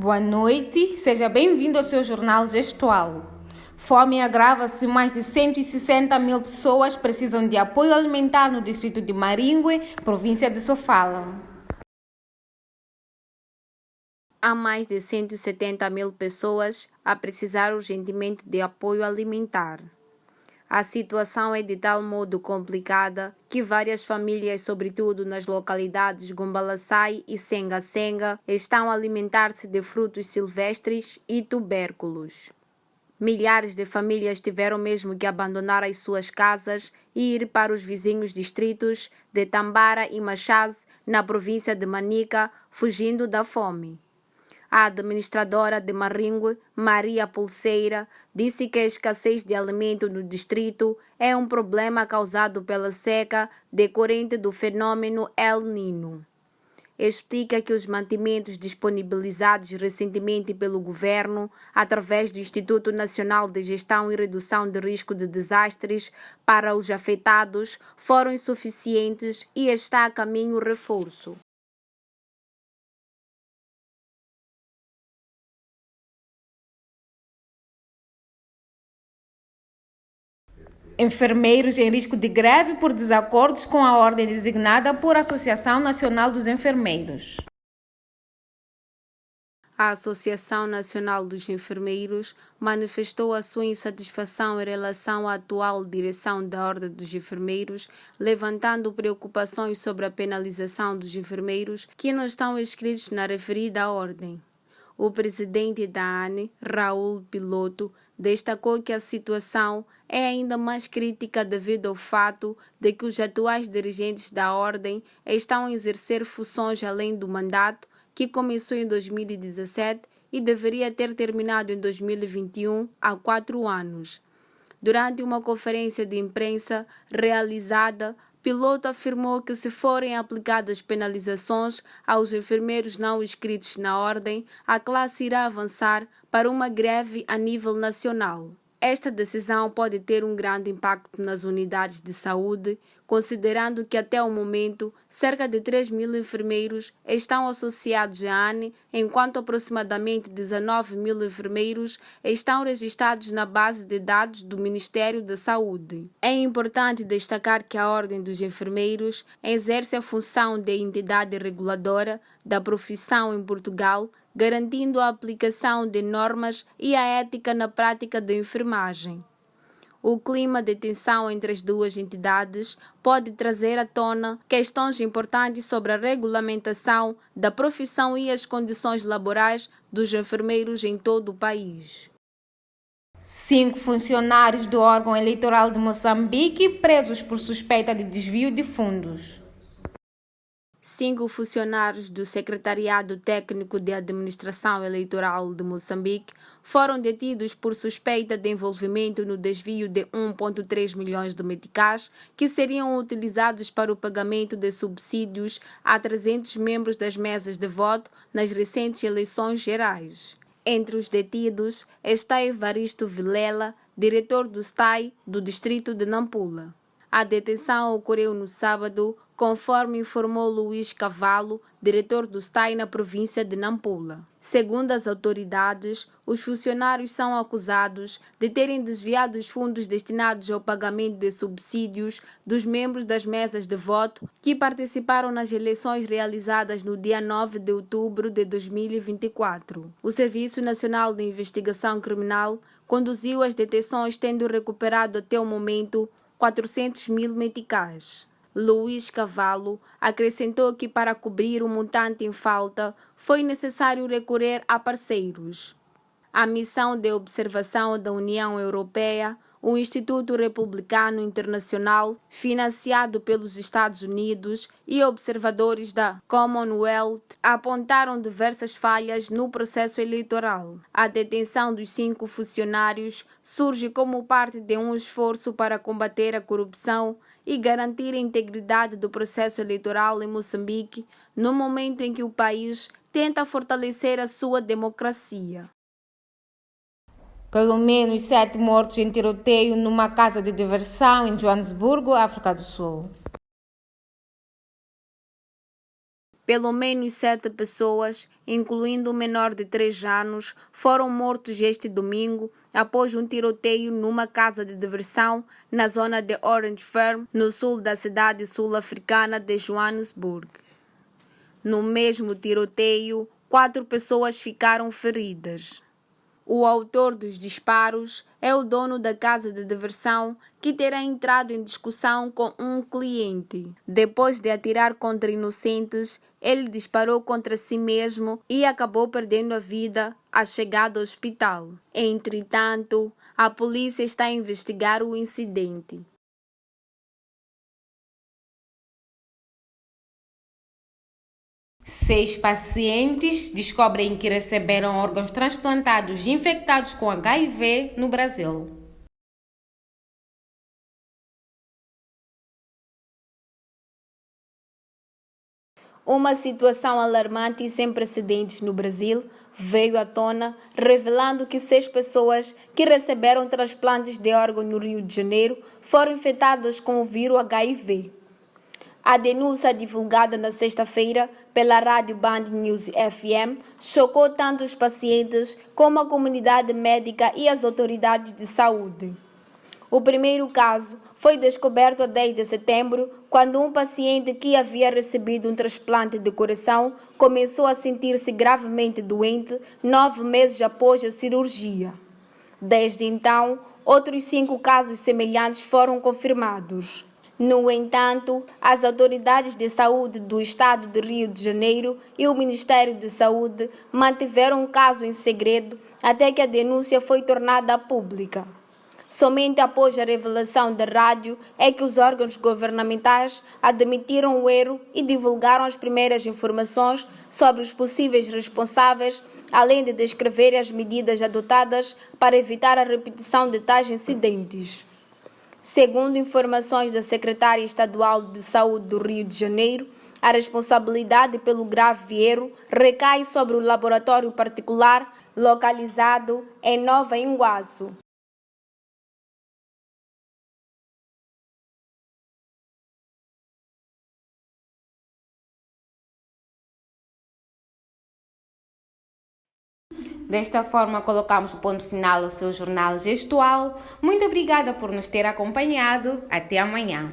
Boa noite, seja bem-vindo ao seu jornal gestual. Fome agrava-se, mais de 160 mil pessoas precisam de apoio alimentar no distrito de Maringue, província de Sofala. Há mais de 170 mil pessoas a precisar urgentemente de apoio alimentar. A situação é de tal modo complicada que várias famílias, sobretudo nas localidades Gombalassai e Senga-Senga, estão a alimentar-se de frutos silvestres e tubérculos. Milhares de famílias tiveram mesmo que abandonar as suas casas e ir para os vizinhos distritos de Tambara e Machaz, na província de Manica, fugindo da fome. A administradora de Maringue, Maria Pulseira, disse que a escassez de alimento no distrito é um problema causado pela seca decorrente do fenômeno El Niño. Explica que os mantimentos disponibilizados recentemente pelo governo, através do Instituto Nacional de Gestão e Redução de Risco de Desastres para os afetados, foram insuficientes e está a caminho reforço. Enfermeiros em risco de greve por desacordos com a ordem designada por Associação Nacional dos Enfermeiros. A Associação Nacional dos Enfermeiros manifestou a sua insatisfação em relação à atual direção da Ordem dos Enfermeiros, levantando preocupações sobre a penalização dos enfermeiros que não estão inscritos na referida ordem. O presidente da ANE, Raul Piloto, destacou que a situação é ainda mais crítica devido ao fato de que os atuais dirigentes da ordem estão a exercer funções além do mandato, que começou em 2017 e deveria ter terminado em 2021, há 4 anos. Durante uma conferência de imprensa realizada, Piloto afirmou que, se forem aplicadas penalizações aos enfermeiros não inscritos na ordem, a classe irá avançar para uma greve a nível nacional. Esta decisão pode ter um grande impacto nas unidades de saúde, considerando que até o momento cerca de 3 mil enfermeiros estão associados à ANE, enquanto aproximadamente 19 mil enfermeiros estão registrados na base de dados do Ministério da Saúde. É importante destacar que a Ordem dos Enfermeiros exerce a função de entidade reguladora da profissão em Portugal, garantindo a aplicação de normas e a ética na prática da enfermagem. O clima de tensão entre as duas entidades pode trazer à tona questões importantes sobre a regulamentação da profissão e as condições laborais dos enfermeiros em todo o país. 5 funcionários do órgão eleitoral de Moçambique presos por suspeita de desvio de fundos. 5 funcionários do Secretariado Técnico de Administração Eleitoral de Moçambique foram detidos por suspeita de envolvimento no desvio de 1,3 milhões de meticais que seriam utilizados para o pagamento de subsídios a 300 membros das mesas de voto nas recentes eleições gerais. Entre os detidos está Evaristo Vilela, diretor do STAI do distrito de Nampula. A detenção ocorreu no sábado, conforme informou Luís Cavalo, diretor do STAI na província de Nampula. Segundo as autoridades, os funcionários são acusados de terem desviado os fundos destinados ao pagamento de subsídios dos membros das mesas de voto que participaram nas eleições realizadas no dia 9 de outubro de 2024. O Serviço Nacional de Investigação Criminal conduziu as detenções, tendo recuperado até o momento 400 mil meticais. Luís Cavalo acrescentou que, para cobrir o montante em falta, foi necessário recorrer a parceiros. A missão de observação da União Europeia, o Instituto Republicano Internacional, financiado pelos Estados Unidos, e observadores da Commonwealth apontaram diversas falhas no processo eleitoral. A detenção dos 5 funcionários surge como parte de um esforço para combater a corrupção e garantir a integridade do processo eleitoral em Moçambique, no momento em que o país tenta fortalecer a sua democracia. Pelo menos 7 mortos em tiroteio numa casa de diversão em Joanesburgo, África do Sul. Pelo menos 7 pessoas, incluindo um menor de 3 anos, foram mortos este domingo após um tiroteio numa casa de diversão na zona de Orange Farm, no sul da cidade sul-africana de Johannesburg. No mesmo tiroteio, 4 pessoas ficaram feridas. O autor dos disparos é o dono da casa de diversão, que terá entrado em discussão com um cliente. Depois de atirar contra inocentes, ele disparou contra si mesmo e acabou perdendo a vida à chegada ao hospital. Entretanto, a polícia está a investigar o incidente. Seis pacientes descobrem que receberam órgãos transplantados infectados com HIV no Brasil. Uma situação alarmante e sem precedentes no Brasil veio à tona, revelando que 6 pessoas que receberam transplantes de órgão no Rio de Janeiro foram infectadas com o vírus HIV. A denúncia divulgada na sexta-feira pela Rádio Band News FM chocou tanto os pacientes como a comunidade médica e as autoridades de saúde. O primeiro caso foi descoberto a 10 de setembro, quando um paciente que havia recebido um transplante de coração começou a sentir-se gravemente doente 9 meses após a cirurgia. Desde então, outros 5 casos semelhantes foram confirmados. No entanto, as autoridades de saúde do estado do Rio de Janeiro e o Ministério de Saúde mantiveram o caso em segredo até que a denúncia foi tornada pública. Somente após a revelação da rádio é que os órgãos governamentais admitiram o erro e divulgaram as primeiras informações sobre os possíveis responsáveis, além de descrever as medidas adotadas para evitar a repetição de tais incidentes. Segundo informações da Secretária Estadual de Saúde do Rio de Janeiro, a responsabilidade pelo grave erro recai sobre o laboratório particular localizado em Nova Iguaçu. Desta forma, colocamos o ponto final ao seu jornal gestual. Muito obrigada por nos ter acompanhado. Até amanhã.